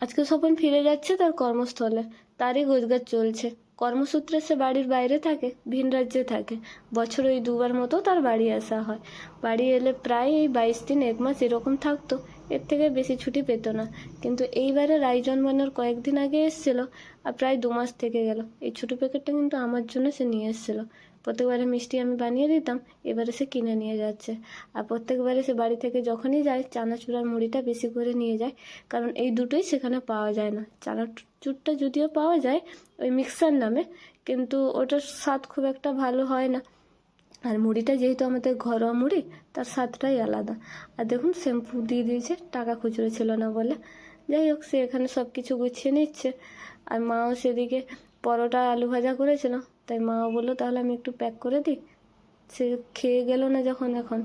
আজকে স্বপন ফিরে যাচ্ছে তার কর্মস্থলে, তারই গোছগাছ চলছে। কর্মসূত্রে সে বাড়ির বাইরে থাকে, ভিন রাজ্যে থাকে। বছরে ওই দুবার মতো তার বাড়ি আসা হয়। বাড়ি এলে প্রায় এই 22 দিন 1 মাস এরকম থাকতো, এর থেকে বেশি ছুটি পেত না। কিন্তু এইবারে রায় জন্মানোর কয়েকদিন আগে এসেছিল, আর প্রায় 2 মাস থেকে গেল। এই ছোটো প্যাকেটটা কিন্তু আমার জন্য সে নিয়ে এসেছিল। প্রত্যেকবারে মিষ্টি আমি বানিয়ে দিতাম, এবারে সে কিনে নিয়ে যাচ্ছে। আর প্রত্যেকবারে সে বাড়ি থেকে যখনই যায় চানাচুর আর মুড়িটা বেশি করে নিয়ে যায়, কারণ এই দুটোই সেখানে পাওয়া যায় না। চানাচুরটা যদিও পাওয়া যায় ওই মিক্সার নামে, কিন্তু ওটার স্বাদ খুব একটা ভালো হয় না। আর মুড়িটা যেহেতু আমাদের ঘরোয়া মুড়ি, তার স্বাদটাই আলাদা। আর দেখুন শ্যাম্পু দিয়ে দিয়েছে, টাকা খুচরো ছিল না বলে। যাই হোক, সে এখানে সব কিছু গুছিয়ে নিচ্ছে। আর মাও সেদিকে পরোটা আলু ভাজা করেছিল, তাই মাও বললো তাহলে আমি একটু প্যাক করে দিই। সে খেয়ে গেল না যখন এখন,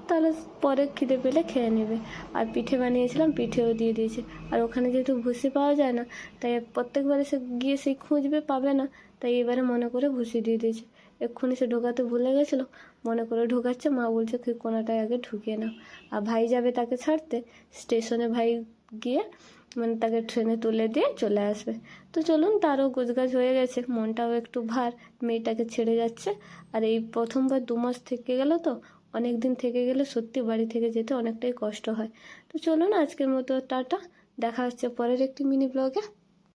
তাহলে পরে খিদে পেলে খেয়ে নেবে। আর পিঠে বানিয়েছিলাম, পিঠেও দিয়ে দিয়েছে। আর ওখানে যেহেতু ভুসি পাওয়া যায় না, তাই প্রত্যেকবারে সে গিয়ে সেই খুঁজবে, পাবে না, তাই এবারে মনে করে ভুসি দিয়ে দিয়েছে। এক্ষুনি সে ঢোকাতে ভুলে গেছিলো, মনে করে ঢোকাচ্ছে। মা বলছে তুই কোনাটায় আগে ঢুকিয়ে নাও। আর ভাই যাবে তাকে ছাড়তে স্টেশনে, ভাই গিয়ে মানে তাকে ট্রেনে তুলে দিয়ে চলে আসবে। তো চলুন, তারও গোছগাছ হয়ে গেছে, মনটাও একটু ভার, মেয়েটাকে ছেড়ে যাচ্ছে। আর এই প্রথমবার 2 মাস থেকে গেল, তো অনেক দিন থেকে গেলে সত্যি বাড়ি থেকে যেতে অনেকটাই কষ্ট হয়। তো চলুন, আজকের মতো টাটা, দেখা হচ্ছে পরের একটি মিনি ব্লগে।